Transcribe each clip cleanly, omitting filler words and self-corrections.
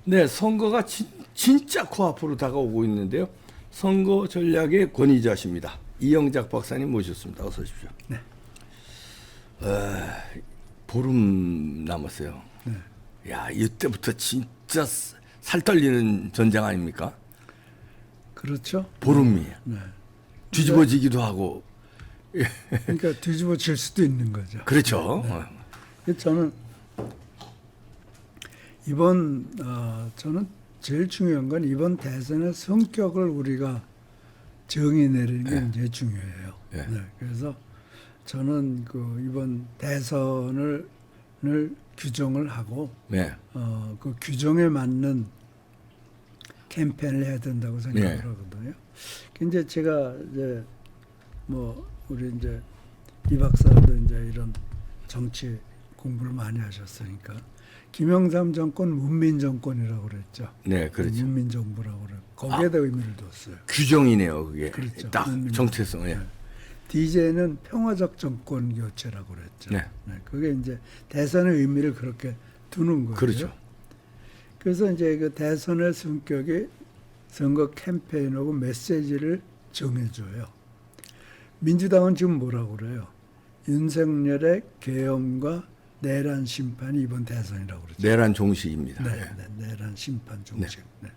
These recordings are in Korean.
네, 선거가 진짜 코앞으로 다가오고 있는데요. 선거 전략의 권위자십니다. 이영작 박사님 모셨습니다. 어서 오십시오. 네. 보름 남았어요. 네. 야, 이때부터 진짜 살 떨리는 전쟁 아닙니까? 그렇죠. 보름이 네. 뒤집어지기도 하고. 그러니까 뒤집어질 수도 있는 거죠. 그렇죠. 네. 저는 이번 저는 제일 중요한 건 이번 대선의 성격을 우리가 정의 내리는 게 굉장히 중요해요. 네. 네. 그래서 저는 그 이번 대선을 규정을 하고 네. 그 규정에 맞는 캠페인을 해야 된다고 생각을 네. 하거든요. 이제 제가 이제 뭐 우리 이제 이 박사도 이제 이런 정치 공부를 많이 하셨으니까 김영삼 정권 문민 정권이라고 그랬죠. 네, 그렇죠. 문민 정부라고 그래. 거기에다 의미를 뒀어요. 규정이네요, 그게. 그렇죠. 딱 정체성. 예. DJ는 평화적 정권 교체라고 그랬죠. 네. 그게 이제 대선의 의미를 그렇게 두는 거예요. 그렇죠. 그래서 이제 그 대선의 성격이 선거 캠페인하고 메시지를 정해줘요. 민주당은 지금 뭐라고 그래요? 윤석열의 계엄과 내란 심판이 이번 대선이라고 그러죠. 내란 종식입니다. 네, 예. 네, 내란 심판 종식. 네.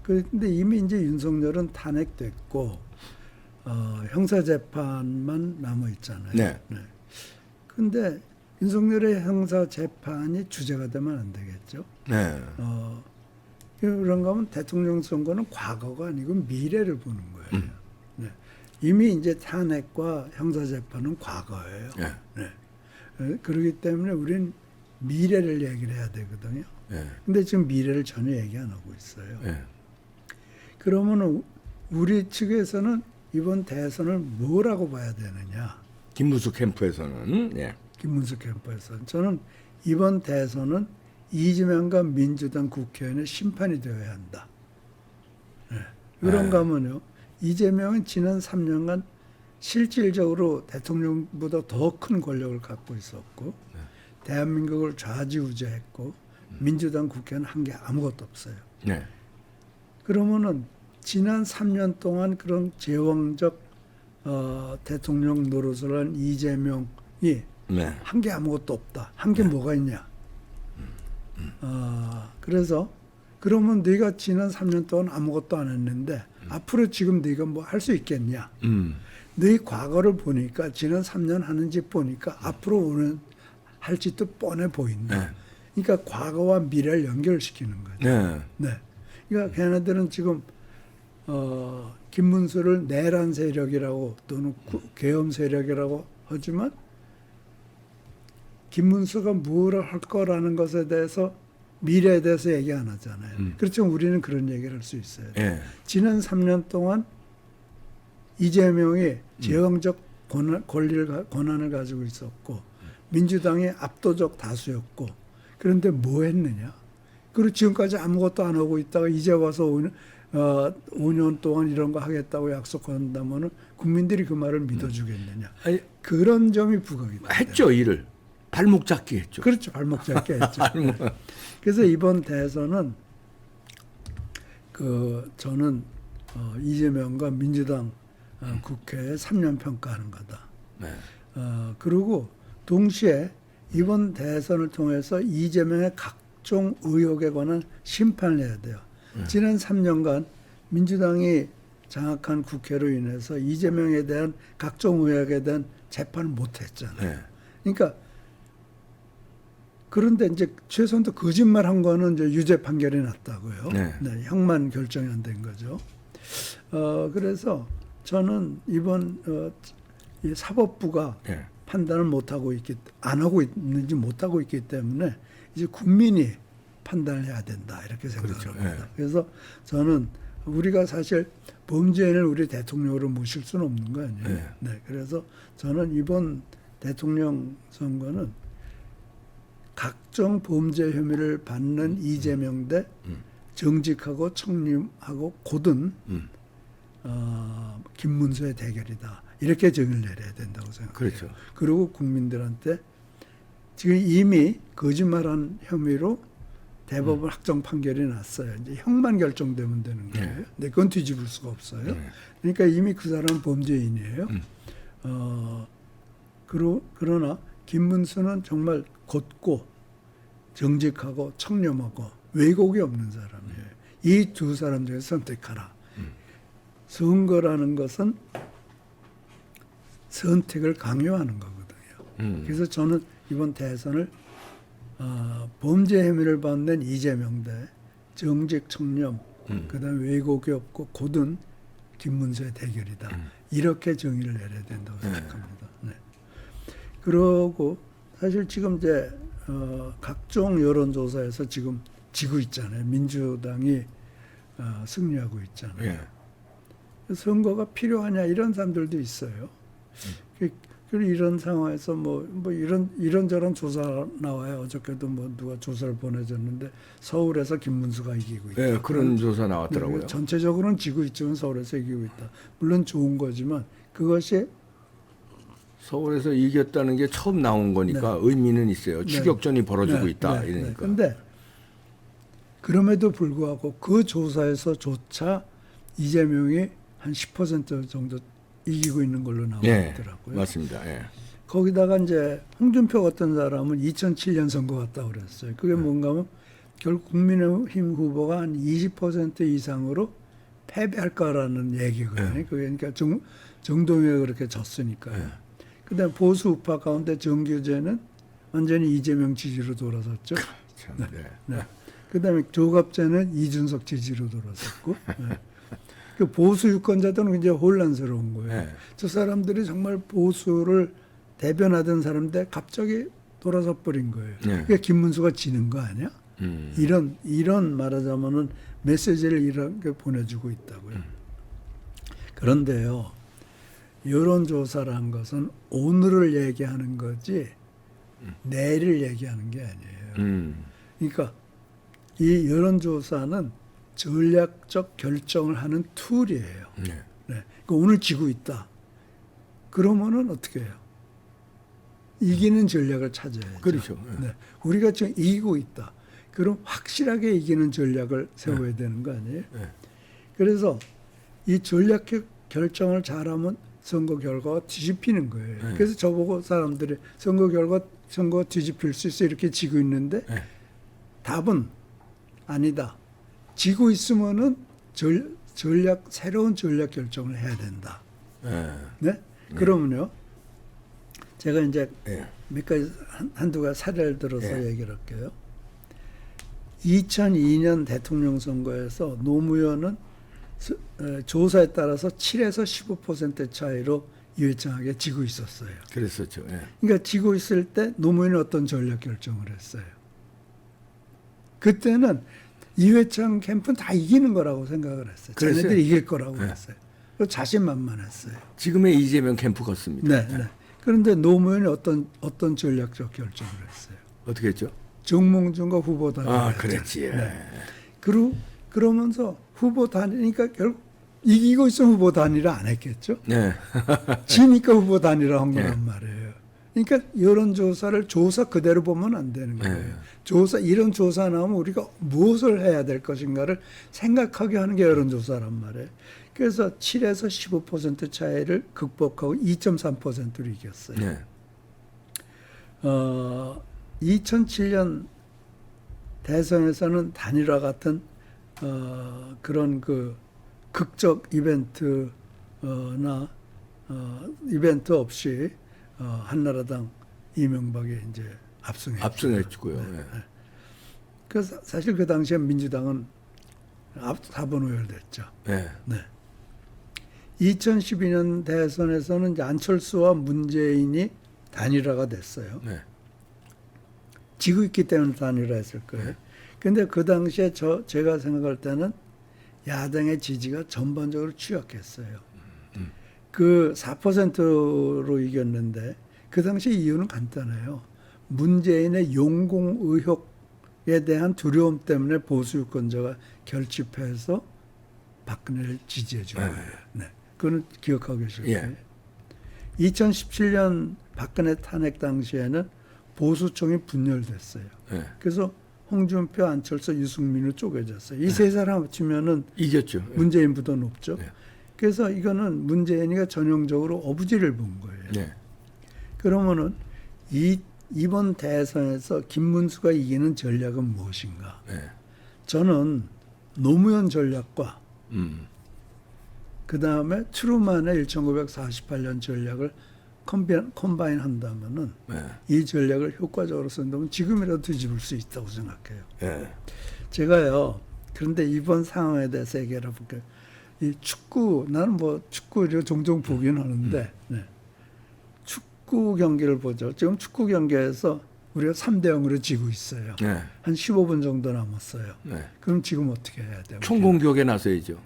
그런데 이미 이제 윤석열은 탄핵됐고 형사 재판만 남아 있잖아요. 네. 그런데 윤석열의 형사 재판이 주제가 되면 안 되겠죠. 네. 그런가 하면 대통령 선거는 과거가 아니고 미래를 보는 거예요. 네. 이미 이제 탄핵과 형사 재판은 과거예요. 네. 네. 그렇기 때문에 우리는 미래를 얘기를 해야 되거든요. 네. 근데 지금 미래를 전혀 얘기 안 하고 있어요. 네. 그러면 우리 측에서는 이번 대선을 뭐라고 봐야 되느냐? 김문수 캠프에서는 예. 김문수 캠프에서는 저는 이번 대선은 이재명과 민주당 국회의원의 심판이 되어야 한다. 네. 그런가 하면요. 이재명은 지난 3년간 실질적으로 대통령보다 더 큰 권력을 갖고 있었고 대한민국을 좌지우지했고 민주당 국회는 한 게 아무것도 없어요. 네. 그러면은 지난 3년 동안 그런 제왕적 대통령 노릇을 한 이재명이 네. 한 게 아무것도 없다. 한 게 뭐가 있냐? 그래서 그러면 네가 지난 3년 동안 아무것도 안 했는데 앞으로 지금 네가 뭐 할 수 있겠냐? 네 과거를 보니까 지난 3년 하는 짓 보니까 앞으로 오는 할 짓도 뻔해 보인다. 그러니까 과거와 미래를 연결시키는 거죠. 네. 네. 그러니까 걔네들은 지금 김문수를 내란 세력이라고 또는 계엄 세력이라고 하지만 김문수가 무엇을 할 거라는 것에 대해서 미래에 대해서 얘기 안 하잖아요. 그렇지만 우리는 그런 얘기를 할 수 있어요. 예. 지난 3년 동안 이재명이 제왕적 권한을 가지고 있었고 민주당이 압도적 다수였고 그런데 뭐 했느냐? 그리고 지금까지 아무것도 안 하고 있다가 이제 와서 5년 동안 이런 거 하겠다고 약속한다면 국민들이 그 말을 믿어주겠느냐? 아니, 그런 점이 부각이 됩니다. 했죠, 일을. 발목 잡기 했죠. 그렇죠. 발목 잡기 했죠. 그래서 이번 대선은 저는 이재명과 민주당 국회에 3년 평가하는 거다. 네. 그리고 동시에 이번 대선을 통해서 이재명의 각종 의혹에 관한 심판을 해야 돼요. 지난 3년간 민주당이 장악한 국회로 인해서 이재명에 대한 각종 의혹에 대한 재판을 못 했잖아요. 네. 그러니까 그런데 이제 최소한도 거짓말한 거는 이제 유죄 판결이 났다고요. 네. 형만 결정이 안 된 거죠. 그래서 저는 이번 이 사법부가 네. 판단을 안 하고 있는지 못 하고 있기 때문에 이제 국민이 판단을 해야 된다 이렇게 생각합니다. 그렇죠. 네. 그래서 저는 우리가 사실 범죄인을 우리 대통령으로 모실 수는 없는 거 아니에요. 네. 네. 그래서 저는 이번 대통령 선거는 각종 범죄 혐의를 받는 이재명 대 정직하고 청렴하고 고든 김문수의 대결이다. 이렇게 정의를 내려야 된다고 생각해요. 그렇죠. 그리고 국민들한테 지금 이미 거짓말한 혐의로 대법원 확정 판결이 났어요. 이제 형만 결정되면 되는 거예요. 근데 그건 뒤집을 수가 없어요. 그러니까 이미 그 사람은 범죄인이에요. 그러나 김문수는 정말 곧고 정직하고 청렴하고 왜곡이 없는 사람이에요. 이 두 사람 중에서 선택하라. 선거라는 것은 선택을 강요하는 거거든요. 그래서 저는 이번 대선을 범죄 혐의를 받는 이재명 대 정직 청렴, 그다음에 왜곡이 없고 고든 김문수의 대결이다. 이렇게 정의를 내려야 된다고 생각합니다. 네. 그러고 사실 지금 이제 각종 여론조사에서 지금 지고 있잖아요. 민주당이 승리하고 있잖아요. 예. 선거가 필요하냐 이런 사람들도 있어요. 그리고 이런 상황에서 뭐 이런저런 조사 나와요. 어저께도 뭐 누가 조사를 보내줬는데 서울에서 김문수가 이기고 있다. 예, 그런 조사 나왔더라고요. 네, 전체적으로는 지고 있지만 서울에서 이기고 있다. 물론 좋은 거지만 그것이 서울에서 이겼다는 게 처음 나온 거니까 의미는 있어요. 추격전이 벌어지고 있다. 이러니까. 그런데 그럼에도 불구하고 그 조사에서조차 이재명이 한 10% 정도 이기고 있는 걸로 나와 있더라고요. 맞습니다. 예. 거기다가 이제 홍준표 같은 사람은 2007년 선거 같다고 그랬어요. 그게 뭔가 하면 결국 국민의힘 후보가 한 20% 이상으로 패배할 거라는 얘기거든요. 그게 그러니까 정동영이 그렇게 졌으니까요. 그다음에 보수 우파 가운데 정규제는 완전히 이재명 지지로 돌아섰죠. 참, 네. 그다음에 조갑제는 이준석 지지로 돌아섰고. 네. 그 보수 유권자들은 이제 혼란스러운 거예요. 저 사람들이 정말 보수를 대변하던 사람인데 갑자기 돌아서 버린 거예요. 그러니까 김문수가 지는 거 아니야? 이런 말하자면은 메시지를 이렇게 보내주고 있다고요. 그런데요, 여론조사라는 것은 오늘을 얘기하는 거지 내일을 얘기하는 게 아니에요. 그러니까 이 여론조사는 전략적 결정을 하는 툴이에요. 네. 그러니까 오늘 지고 있다. 그러면은 어떻게 해요? 이기는 전략을 찾아야죠. 그렇죠. 네. 우리가 지금 이기고 있다. 그럼 확실하게 이기는 전략을 세워야 되는 거 아니에요? 그래서 이 전략 결정을 잘하면 선거 결과가 뒤집히는 거예요. 그래서 저보고 사람들이 선거 뒤집힐 수 있어 이렇게 지고 있는데 답은 아니다. 지고 있으면은 새로운 전략 결정을 해야 된다. 네? 그러면요. 제가 이제 몇 가지 한두 가지 사례를 들어서 얘기를 할게요. 2002년 대통령 선거에서 노무현은 조사에 따라서 7에서 15% 차이로 이회창에게 지고 있었어요. 그랬었죠. 그러니까 지고 있을 때 노무현이 어떤 전략 결정을 했어요. 그때는 이회창 캠프는 다 이기는 거라고 생각을 했어요. 그랬어요? 자기네들이 이길 거라고 했어요. 자신만만했어요. 지금의 이재명 캠프 같습니다. 네. 그런데 노무현이 어떤 전략적 결정을 했어요. 어떻게 했죠? 정몽준과 후보 단일. 그랬지. 그러면서 후보 단일이니까 결국 이기고 있으면 후보 단일을 안 했겠죠. 지니까 후보 단일을 한 거란 말이에요. 그러니까 여론조사를 조사 그대로 보면 안 되는 거예요. 이런 조사 나오면 우리가 무엇을 해야 될 것인가를 생각하게 하는 게 여론조사란 말이에요. 그래서 7에서 15% 차이를 극복하고 2.3%로 이겼어요. 2007년 대선에서는 단일화 같은 그런 그 극적 이벤트 없이 한나라당 이명박이 이제 압승했고요. 그래서 사실 그 당시에 민주당은 4번 오열됐죠. 2012년 대선에서는 이제 안철수와 문재인이 단일화가 됐어요. 지고 있기 때문에 단일화했을 거예요. 그런데 그 당시에 제가 생각할 때는 야당의 지지가 전반적으로 취약했어요. 그 4%로 이겼는데 그 당시 이유는 간단해요. 문재인의 용공 의혹에 대한 두려움 때문에 보수 유권자가 결집해서 박근혜를 지지해 준 거예요. 그건 기억하고 계실 거예요. 2017년 박근혜 탄핵 당시에는 보수층이 분열됐어요. 그래서 홍준표, 안철수, 유승민으로 쪼개졌어요. 이 세 사람 합치면은 이겼죠. 문재인보다 높죠. 네. 그래서 이거는 문재인이가 전형적으로 어부지를 본 거예요. 네. 그러면은 이번 대선에서 김문수가 이기는 전략은 무엇인가? 네. 저는 노무현 전략과 음. 그 다음에 트루만의 1948년 전략을 컴바인 한다면은 네. 이 전략을 효과적으로 쓴다면 지금이라도 뒤집을 수 있다고 생각해요. 네. 제가요. 그런데 이번 상황에 대해서 얘기를 해볼게요. 이 축구, 나는 뭐 축구를 종종 보긴 하는데, 네. 축구 경기를 보죠. 지금 축구 경기에서 우리가 3대0으로 지고 있어요. 네. 한 15분 정도 남았어요. 네. 그럼 지금 어떻게 해야 돼요? 총공격에 나서야죠.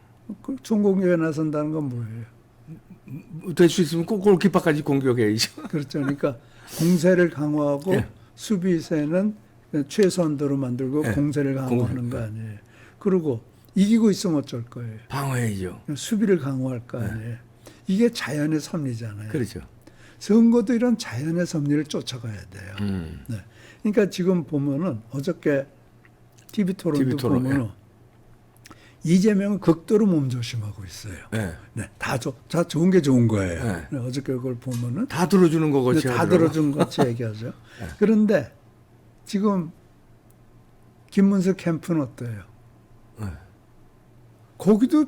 총공격에 나선다는 건 뭐예요? 될 수 있으면 꼭 골키퍼까지 공격해야죠. 그렇죠. 그러니까 공세를 강화하고 네. 수비세는 최소한도로 만들고 네. 공세를 강화하는 거 아니에요. 그리고 이기고 있으면 어쩔 거예요? 방어해야죠. 수비를 강화할 거 아니에요. 이게 자연의 섭리잖아요. 그렇죠. 선거도 이런 자연의 섭리를 쫓아가야 돼요. 네. 그러니까 지금 보면은 어저께 TV 토론도 토론, 보면은 이재명은 극도로 몸조심하고 있어요. 네. 네, 다 좋은 게 좋은 거예요. 네. 네, 어저께 그걸 보면은 다 들어주는 거 같이 다 하더라고. 들어준 것 같이 얘기하죠. 그런데 지금 김문수 캠프는 어때요? 네. 거기도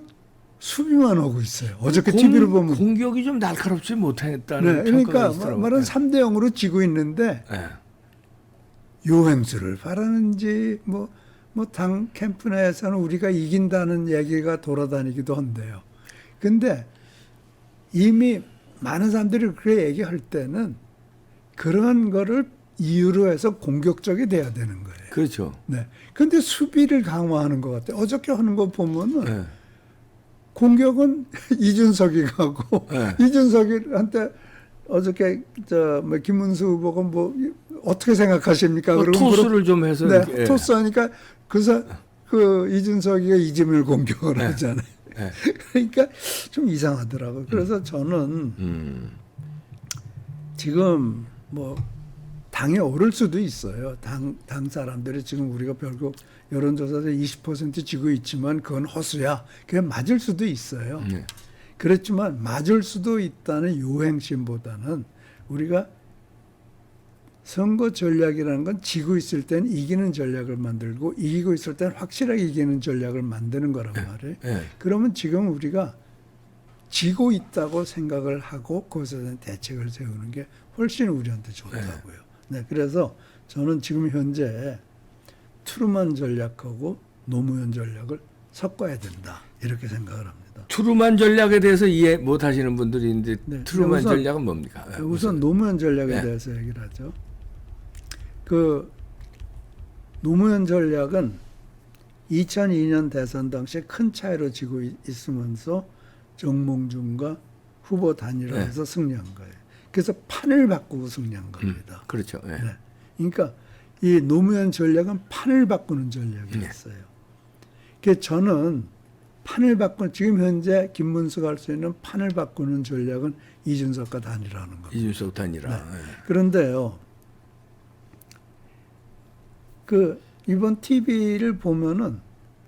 수비만 하고 있어요. 어저께 TV를 보면. 공격이 좀 날카롭지 못했다는 네, 그러니까 평가가 있더라고요. 말은 3대0으로 지고 있는데 네. 요행수를 바라는지 뭐 당 캠프 내에서는 우리가 이긴다는 얘기가 돌아다니기도 한데요. 근데 이미 많은 사람들이 그렇게 얘기할 때는 그런 거를 이유로 해서 공격적이 돼야 되는 거예요. 그렇죠. 네. 근데 수비를 강화하는 것 같아요. 어저께 하는 거 보면은 네. 공격은 이준석이 가고 네. 이준석이한테 어저께 뭐 김문수 후보가 뭐 어떻게 생각하십니까? 그러고 토스를 좀 해서 네, 이렇게, 예. 토스하니까 그 이준석이가 이재명을 공격을 네. 하잖아요. 네. 그러니까 좀 이상하더라고요. 그래서 저는 지금 뭐 당에 오를 수도 있어요. 당 사람들이 지금 우리가 결국 여론조사에서 20% 지고 있지만 그건 허수야. 그게 맞을 수도 있어요. 네. 그렇지만 맞을 수도 있다는 요행심보다는 우리가 선거 전략이라는 건 지고 있을 땐 이기는 전략을 만들고 이기고 있을 땐 확실하게 이기는 전략을 만드는 거란 말이에요. 네. 그러면 지금 우리가 지고 있다고 생각을 하고 그것에 대한 대책을 세우는 게 훨씬 우리한테 좋다고요. 네, 그래서 저는 지금 현재 트루만 전략하고 노무현 전략을 섞어야 된다 이렇게 생각을 합니다. 트루만 전략에 대해서 이해 못 하시는 분들이 있는데 네, 트루만 우선- 전략은 뭡니까? 네, 우선 노무현 전략에 네. 대해서 얘기를 하죠. 그 노무현 전략은 2002년 대선 당시에 큰 차이로 지고 있으면서 정몽준과 후보 단일화해서 승리한 거예요. 그래서 판을 바꾸고 승리한 겁니다. 그렇죠. 네. 네. 그러니까 이 노무현 전략은 판을 바꾸는 전략이었어요. 그래서 저는 판을 바꾸는 지금 현재 김문수가 할 수 있는 판을 바꾸는 전략은 이준석과 단일화하는 겁니다. 이준석 단일화. 네. 그런데요, 그 이번 TV를 보면은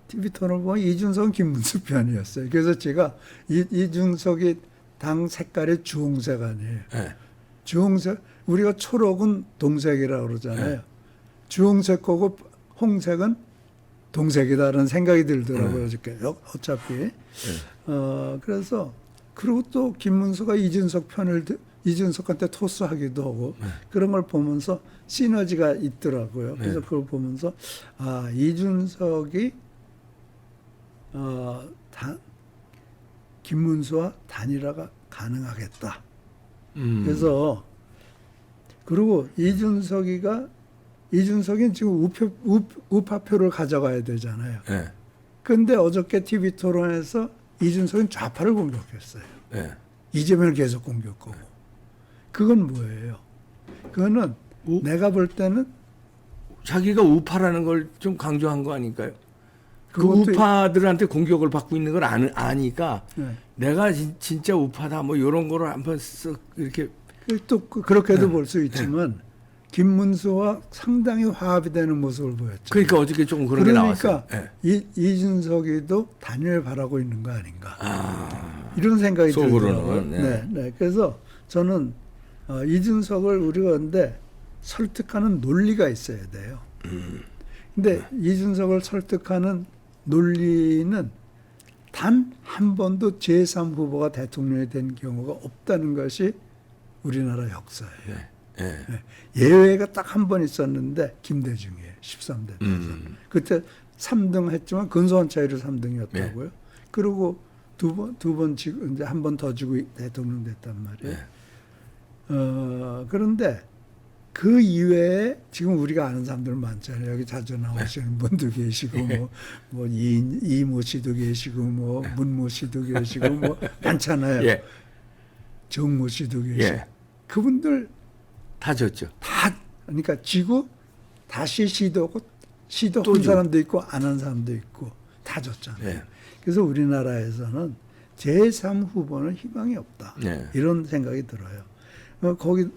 TV 토론을 보면 이준석은 김문수 편이었어요. 그래서 제가 이준석이 당 색깔이 주홍색 아니에요. 네. 주홍색 우리가 초록은 동색이라고 그러잖아요. 네. 주홍색하고 홍색은 동색이다라는 생각이 들더라고요. 어저께 어차피. 그래서 그리고 또 김문수가 이준석 편을 이준석한테 토스하기도 하고 그런 걸 보면서 시너지가 있더라고요. 그래서 그걸 보면서 아 이준석이 김문수와 단일화가 가능하겠다. 그래서 그리고 이준석이 지금 우파표를 가져가야 되잖아요. 네. 근데 어저께 TV 토론에서 이준석은 좌파를 공격했어요. 네. 이재명을 계속 공격하고. 그건 뭐예요? 그거는 내가 볼 때는 자기가 우파라는 걸 좀 강조한 거 아닐까요? 그 그것도 우파들한테 공격을 받고 있는 걸 아니까 네. 내가 진짜 우파다 뭐 이런 거를 한번 쓱 이렇게 또 그렇게도 볼 수 있지만 김문수와 상당히 화합이 되는 모습을 보였죠. 그러니까 어저께 조금 그런 게 나왔어요. 그러니까 예. 이준석이도 단일을 바라고 있는 거 아닌가. 이런 생각이 속으로는, 들더라고요. 네. 네. 그래서 저는 이준석을 우리가 근데 설득하는 논리가 있어야 돼요. 근데 이준석을 설득하는 논리는 단 한 번도 제3 후보가 대통령이 된 경우가 없다는 것이 우리나라 역사예요. 예. 예. 네. 예외가 딱 한 번 있었는데 김대중이에요. 13대 대선. 그때 3등 했지만 근소한 차이로 3등이었다고요. 그리고 두 번 지고 이제 한 번 더 지고 대통령 됐단 말이에요. 그런데 그 이외에 지금 우리가 아는 사람들 많잖아요. 여기 자주 나오시는 분도 계시고 뭐 이모 씨도 계시고 뭐 문모 씨도 계시고 뭐 많잖아요. 예. 정모 씨도 계시고 예. 그분들 다 졌죠. 다 그러니까 지고 다시 시도하고 또 시도한 지고. 사람도 있고 안 한 사람도 있고 다 졌잖아요. 예. 그래서 우리나라에서는 제3 후보는 희망이 없다. 예. 이런 생각이 들어요.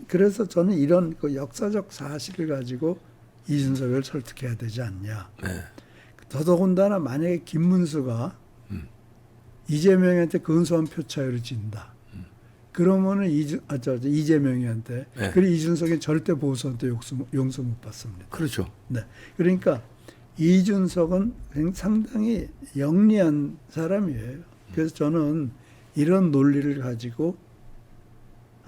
그래서 저는 이런 그 역사적 사실을 가지고 이준석을 설득해야 되지 않냐. 예. 더더군다나 만약에 김문수가 이재명한테 근소한 표 차이로 진다. 그러면은 이재명이한테 네. 그리고 이준석이 절대 보수한테 용서 못 받습니다. 그렇죠. 네. 그러니까 이준석은 상당히 영리한 사람이에요. 그래서 저는 이런 논리를 가지고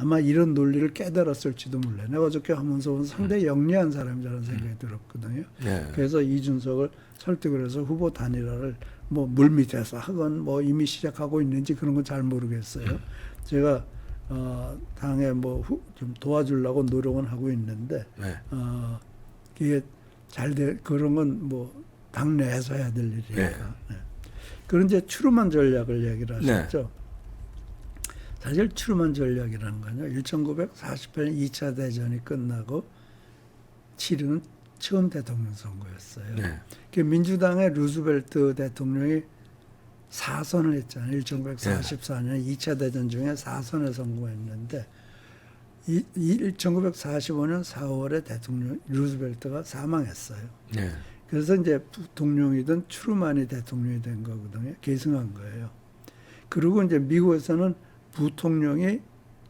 아마 이런 논리를 깨달았을지도 몰라요. 내가 어저께 하면서 상당히 영리한 사람이라는 생각이 들었거든요. 네. 그래서 이준석을 설득을 해서 후보 단일화를 뭐 물밑에서 하건 뭐 이미 시작하고 있는지 그런 건 잘 모르겠어요. 제가 당에 뭐 좀 도와주려고 노력은 하고 있는데 네. 이게 그런 건 뭐 당내에서 해야 될 일이니까. 네. 네. 그런 이제 추르만 전략을 얘기를 하셨죠. 네. 사실 추르만 전략이라는 건요. 1948년 2차 대전이 끝나고 치르는 처음 대통령 선거였어요. 네. 그 민주당의 루즈벨트 대통령이 4선을 했잖아요. 1944년 2차 대전 중에 4선에 성공했는데 1945년 4월에 대통령 루즈벨트가 사망했어요. 네. 그래서 이제 부통령이든 추르만이 대통령이 된 거거든요. 계승한 거예요. 그리고 이제 미국에서는 부통령이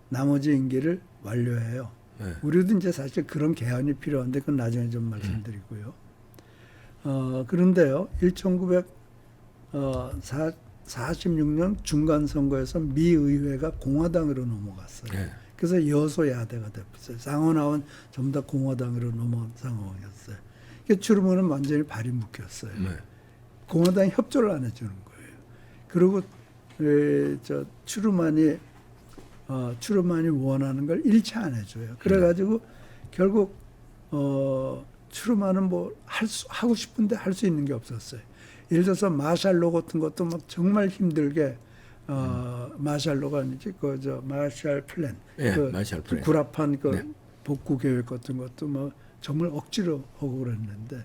나머지 임기를 완료해요. 네. 우리도 이제 사실 그런 개헌이 필요한데 그건 나중에 좀 말씀드리고요. 그런데요, 1946년 중간 선거에서 미 의회가 공화당으로 넘어갔어요. 네. 그래서 여소야대가 됐어요. 상원하원 전부 다 공화당으로 넘어간 상황이었어요. 추르만은 완전히 발이 묶였어요. 네. 공화당이 협조를 안 해주는 거예요. 그리고 추르만이 원하는 걸 일치 안 해줘요. 그래가지고 결국 추르만은 뭐 하고 싶은데 할 수 있는 게 없었어요. 예를 들어서 마샬로 같은 것도 막 정말 힘들게 마샬로가 아니지 마샬 플랜, 예, 마샬 플랜. 구랍한 네. 복구 계획 같은 것도 뭐 정말 억지로 하고 그랬는데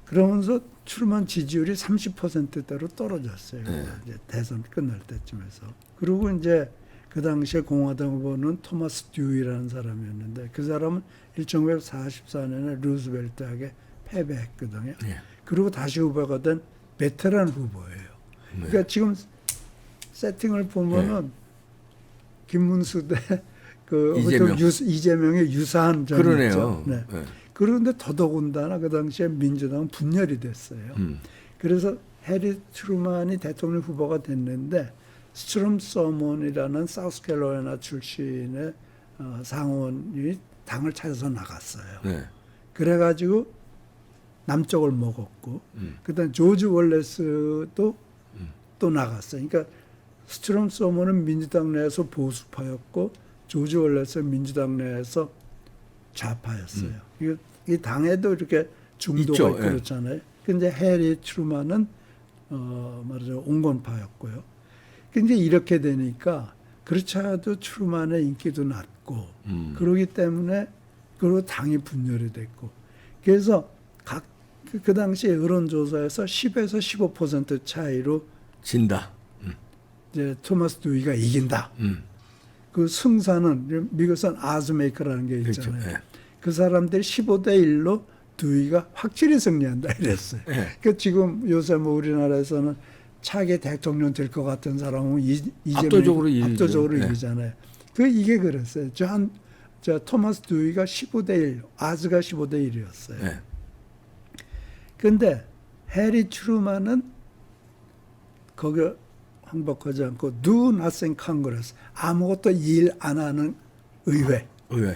그러면서 추르만 지지율이 30%대로 떨어졌어요. 네. 이제 대선 끝날 때쯤에서. 그리고 이제 그 당시에 공화당 후보는 토마스 듀이라는 사람이었는데 그 사람은 1944년에 루즈벨트에게 패배했거든요. 네. 그리고 다시 후보가 된 베테랑 후보예요. 네. 그러니까 지금 세팅을 보면은 김문수 대 이재명. 이재명의 유사한 점이 그러네요. 있죠. 네. 네. 그런데 더더군다나 그 당시에 민주당은 분열이 됐어요. 그래서 해리 트루만이 대통령 후보가 됐는데 스트롬 서먼이라는 사우스캐롤라이나 출신의 상원이 당을 찾아서 나갔어요. 네. 그래가지고 남쪽을 먹었고 그다음 조지 월레스도 또 나갔어요. 그러니까 스트롬 서먼은 민주당 내에서 보수파였고 조지 월레스는 민주당 내에서 좌파였어요. 이 당에도 이렇게 중도가 있죠. 있고 예. 그렇잖아요. 근데 해리 트루만은 말하자면 온건파였고요. 근데 이렇게 되니까 그렇지 않아도 트루만의 인기도 낮고 그러기 때문에 그리고 당이 분열이 됐고 그래서 그 당시 여론조사에서 10에서 15% 차이로 진다. 이제 토마스 듀이가 이긴다. 그 승사는 미국에서는 아즈메이커라는 게 그렇죠. 있잖아요. 예. 그 사람들이 15대 1로 두이가 확실히 승리한다 이랬어요. 예. 그 지금 요새 뭐 우리나라에서는 차기 대통령 될 것 같은 사람은 압도적으로 압도적으로 이기죠. 이기잖아요. 그 이게 그랬어요. 저 토마스 두이가 15대 1, 아즈가 15대 1이었어요. 예. 근데 해리 트루만은 거기 항복하지 않고 do nothing Congress, 아무것도 일 안 하는 의회, 의외.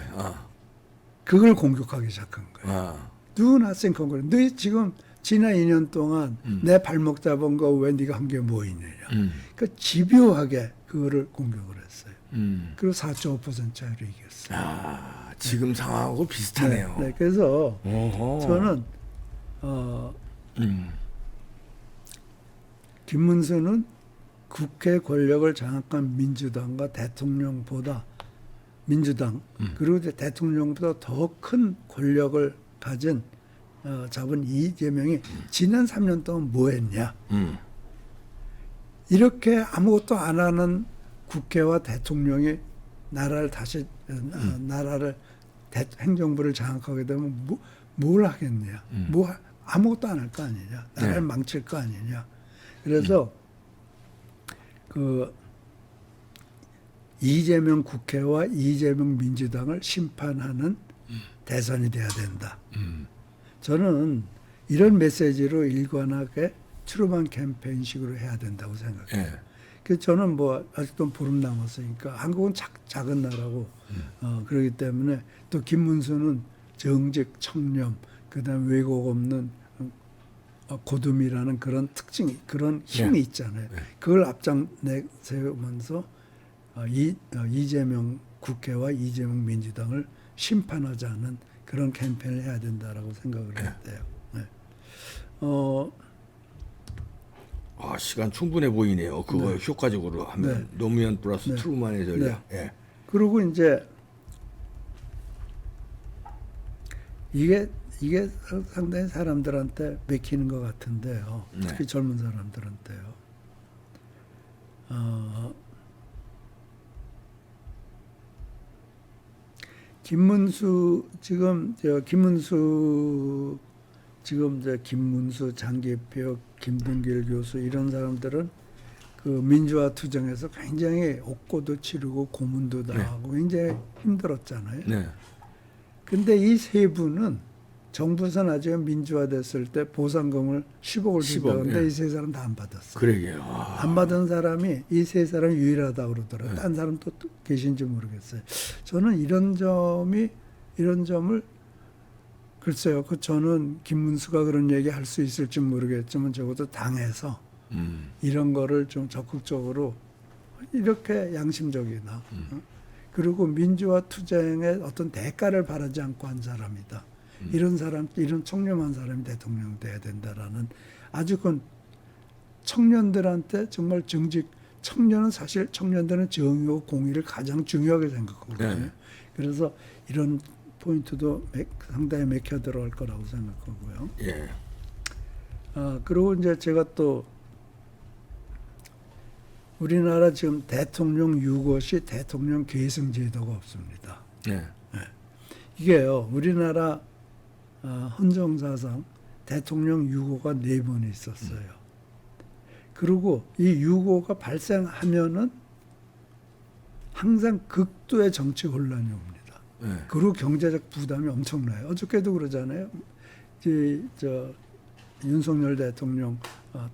그걸 공격하기 시작한 거예요. do nothing Congress. 너 지금 지난 2년 동안 내 발목 잡은 거 왜 네가 한 게 뭐 있느냐. 그 집요하게 그거를 공격을 했어요. 그리고 4.5% 차이로 이겼어요. 지금 상황하고 비슷하네요. 네, 그래서 어허. 저는 김문수는 국회 권력을 장악한 민주당과 대통령보다 민주당 그리고 대통령보다 더 큰 권력을 가진 잡은 이재명이 지난 3년 동안 뭐 했냐. 이렇게 아무것도 안 하는 국회와 대통령이 나라를 다시 나라를 행정부를 장악하게 되면 뭘 하겠냐. 아무것도 안 할 거 아니냐. 나라를 망칠 거 아니냐. 그래서 그 이재명 국회와 이재명 민주당을 심판하는 대선이 돼야 된다. 저는 이런 메시지로 일관하게 트루먼 캠페인식으로 해야 된다고 생각해요. 예. 그래서 저는 뭐 아직도 보름 남았으니까 한국은 작은 나라고 그렇기 때문에 또 김문수는 정직, 청렴, 그다음 왜곡 없는 고둠이라는 그런 특징이 그런 힘이 있잖아요. 그걸 앞장 세우면서 이재명 국회와 이재명 민주당을 심판하자는 그런 캠페인을 해야 된다라고 생각을 했대요. 네. 시간 충분해 보이네요. 그거 효과적으로 하면 노무현 플러스 트루만의 전략. 예. 그리고 이제 이게 상당히 사람들한테 맥히는 것 같은데요. 특히 젊은 사람들한테요. 김문수 장기표, 김동길 교수 이런 사람들은 그 민주화 투쟁에서 굉장히 옥고도 치르고 고문도 당하고 굉장히 힘들었잖아요. 네. 근데 이 세 분은 정부에서 나중에 민주화됐을 때 보상금을 10억을 준다는데 이 세 사람 다 안 받았어요. 그러게요. 안 받은 사람이 이 세 사람이 유일하다고 그러더라고요. 딴 사람 또 계신지 모르겠어요. 저는 이런 점을 글쎄요. 저는 김문수가 그런 얘기 할 수 있을지 모르겠지만 적어도 당에서 이런 거를 좀 적극적으로 이렇게 양심적이나 그리고 민주화 투쟁에 어떤 대가를 바라지 않고 한 사람이다. 이런 청렴한 사람이 대통령 돼야 된다라는 아주 그 청년들한테 정말 청년들은 정의와 공의를 가장 중요하게 생각하거든요. 네. 그래서 이런 포인트도 상당히 맥혀 들어갈 거라고 생각하고요. 예. 그리고 이제 제가 또 우리나라 지금 대통령 유고시 대통령 계승 제도가 없습니다. 네. 이게요, 우리나라 헌정사상 대통령 유고가 4번 있었어요. 그리고 이 유고가 발생하면은 항상 극도의 정치 혼란이 옵니다. 그리고 경제적 부담이 엄청나요. 어저께도 그러잖아요. 윤석열 대통령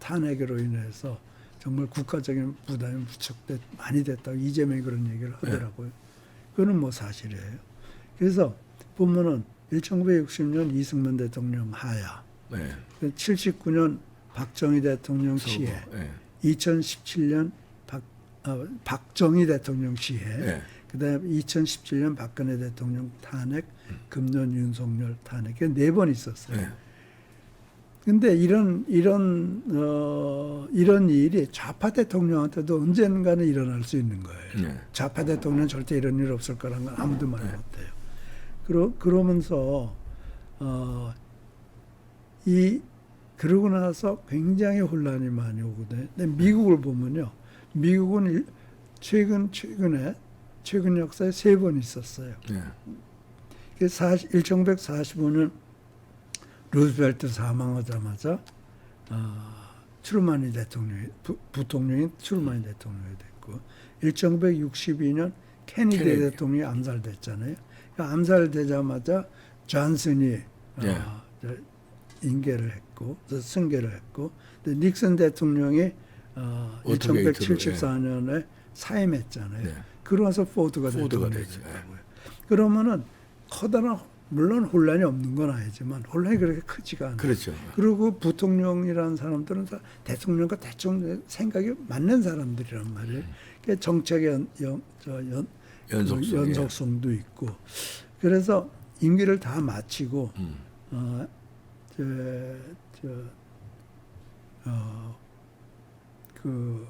탄핵으로 인해서 정말 국가적인 부담이 무척 많이 됐다고 이재명이 그런 얘기를 하더라고요. 그거는 뭐 사실이에요. 그래서 보면은 1960년 이승만 대통령 하야, 79년 박정희 대통령 시해, 2017년 박정희 대통령 시해, 그다음에 2017년 박근혜 대통령 탄핵, 금년 윤석열 탄핵, 4번 있었어요. 근데 이런 일이 좌파 대통령한테도 언젠가는 일어날 수 있는 거예요. 좌파 대통령 절대 이런 일 없을 거라는 건 아무도 말 못해요. 그러면서 그러고 나서 굉장히 혼란이 많이 오거든요. 근데 미국을 보면요, 미국은 최근에 최근 역사에 3번 있었어요. 네. 1945년 루즈벨트 사망하자마자 트루만이 대통령이 부통령이 트루만이 대통령이 됐고 1962년 케네디 대통령이 암살됐잖아요. 그러니까 암살되자마자 존슨이 네. 인계를 했고 승계를 했고 닉슨 대통령이 워터게이트로, 1974년에 사임했잖아요. 네. 그러면서 포드가 포드가 대통령이 됐죠. 됐다고요. 그러면은 커다란 물론 혼란이 없는 건 아니지만 혼란이 그렇게 크지가 않아요. 그렇죠. 그리고 부통령이라는 사람들은 다 대통령과 대충 생각이 맞는 사람들이란 말이에요. 그러니까 정책의 연속성도 있고 그래서 임기를 다 마치고 그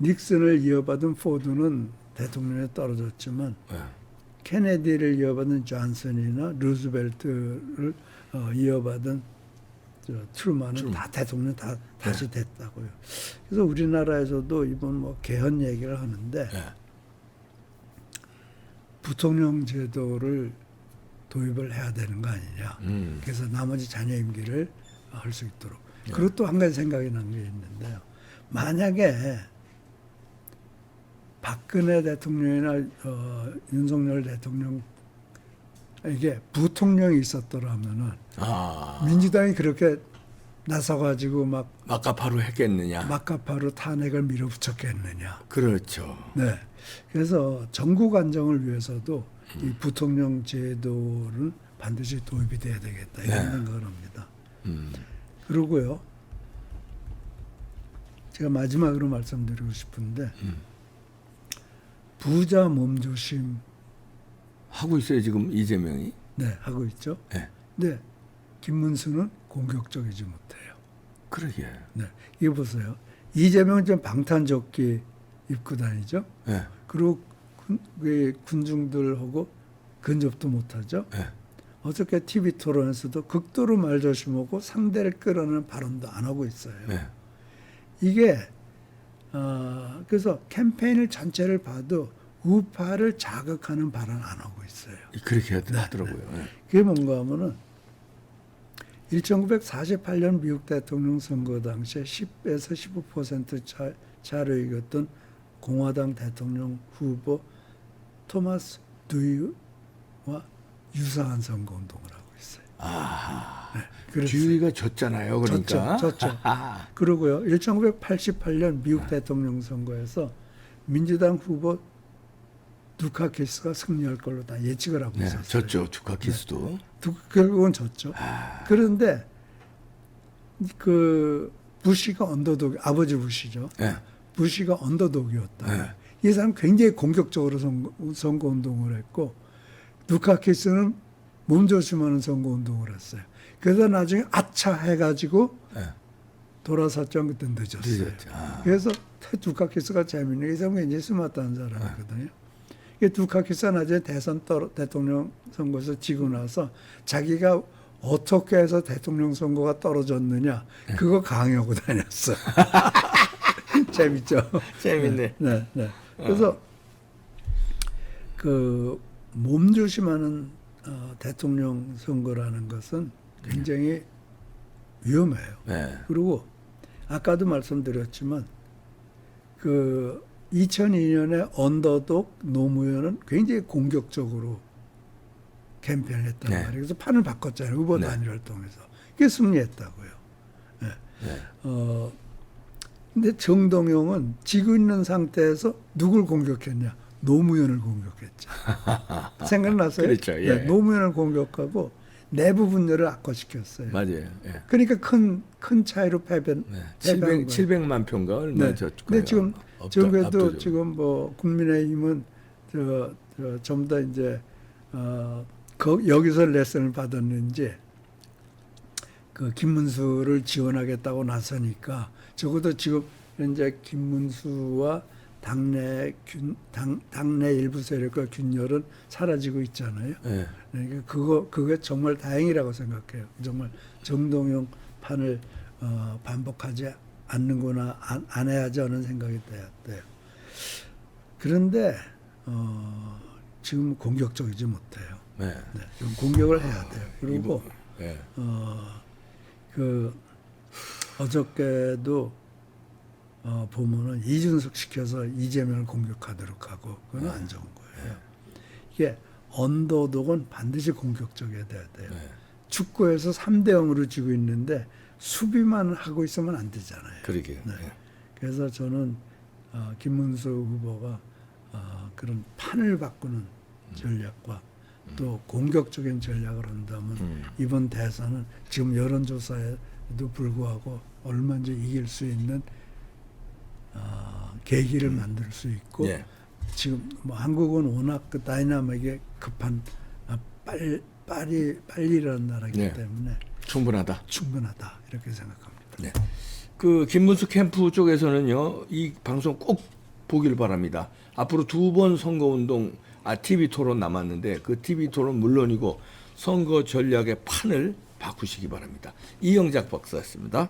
닉슨을 이어받은 포드는 대통령에 떨어졌지만 네. 케네디를 이어받은 존슨이나 루즈벨트를 이어받은 트루만은 다 대통령 다시 됐다고요. 그래서 우리나라에서도 이번 뭐 개헌 얘기를 하는데 네. 부통령 제도를 도입을 해야 되는 거 아니냐. 그래서 나머지 자녀 임기를 할 수 있도록. 네. 그리고 또 한 가지 생각이 난 게 있는데요. 만약에 박근혜 대통령이나 윤석열 대통령에게 부통령이 있었더라면은 민주당이 그렇게 나서가지고 막 막가파로 했겠느냐. 막가파로 탄핵을 밀어붙였겠느냐. 그렇죠. 네. 그래서 전국 안정을 위해서도 이 부통령 제도는 반드시 도입이 돼야 되겠다 이런 네. 생각을 합니다. 그리고요. 제가 마지막으로 말씀드리고 싶은데 부자 몸조심 하고 있어요 지금 이재명이. 네 하고 있죠. 네. 근데 김문수는 공격적이지 못해요. 그러게. 네, 이거 보세요. 이재명은 좀 방탄조끼 입고 다니죠. 네. 그리고 군중들하고 근접도 못하죠. 네. 어저께 TV 토론에서도 극도로 말조심하고 상대를 끌어내는 발언도 안 하고 있어요. 네. 이게 그래서 캠페인을 전체를 봐도 우파를 자극하는 발언 안 하고 있어요. 그렇게 하더라고요. 네. 그게 뭔가 하면은 1948년 미국 대통령 선거 당시에 10에서 15% 차를 이겼던 공화당 대통령 후보 토마스 두이와 유사한 선거 운동을 하고 있어요. 아, 네, 주의가 졌잖아요. 그러니까. 졌죠. 그러고요. 1988년 미국 대통령 선거에서 민주당 후보 두카키스가 승리할 걸로 다 예측을 하고 네, 있었어요. 졌죠. 두카키스도. 결국은 졌죠. 그런데 그 부시가 언더독, 아버지 부시죠. 네. 부시가 언더독이었다. 네. 이 사람 굉장히 공격적으로 선거 운동을 했고 두카키스는 몸조심하는 선거 운동을 했어요. 그래서 나중에 아차 해가지고 네. 돌아섰죠. 그때 늦었어요. 늦었죠. 그래서 두카키스가 재밌는 게 이 사람 굉장히 스마트한 사람이거든요. 두카키스가 나중에 대통령 선거에서 지고 나서 자기가 어떻게 해서 대통령 선거가 떨어졌느냐 그거 강요하고 다녔어. 재밌죠. 재밌네. 네, 네. 그래서 그 몸조심하는 대통령 선거라는 것은 굉장히 위험해요. 네. 그리고 아까도 말씀드렸지만 그 2002년에 언더독 노무현은 굉장히 공격적으로 캠페인을 했단 네. 말이에요. 그래서 판을 바꿨잖아요. 후보 네. 단일화를 통해서. 그게 승리했다고요. 네. 네. 근데 정동영은 지고 있는 상태에서 누굴 공격했냐? 노무현을 공격했죠. 생각나세요? 그렇죠. 예. 네, 노무현을 공격하고 내부 분열을 악화시켰어요. 맞아요. 예. 그러니까 큰 차이로 패배한 네. 거예요. 700만 표인가 얼마 네. 졌고요. 근데 지금 그래도 압도적으로. 지금 뭐 국민의힘은 전부 다 이제 여기서 레슨을 받았는지 그 김문수를 지원하겠다고 나서니까 적어도 지금 현재 김문수와 당내 일부 세력과 균열은 사라지고 있잖아요. 네. 그러니까 그게 정말 다행이라고 생각해요. 정말 정동영 판을 반복하지 않는구나, 안 해야지 하는 생각이 돼요. 그런데 지금 공격적이지 못해요. 네. 네, 좀 공격을 해야 돼요. 그리고 네. 그 어저께도 보면은 이준석 시켜서 이재명을 공격하도록 하고 그건 안 좋은 거예요. 이게 언더독은 반드시 공격적이어야 돼요. 네. 축구에서 3대 0으로 지고 있는데 수비만 하고 있으면 안 되잖아요. 그러게요. 네. 네. 그래서 저는 김문수 후보가 그런 판을 바꾸는 전략과 또 공격적인 전략을 한다면 이번 대선은 지금 여론조사에도 불구하고 얼마든지 이길 수 있는 계기를 만들 수 있고 예. 지금 뭐 한국은 워낙 그 다이나믹에 급한 빨리 일어나는 나라이기 네. 때문에 충분하다. 충분하다 이렇게 생각합니다. 네. 그 김문수 캠프 쪽에서는요, 이 방송 꼭 보길 바랍니다. 앞으로 2번 선거운동, TV 토론 남았는데 그 TV 토론 물론이고 선거 전략의 판을 바꾸시기 바랍니다. 이영작 박사였습니다.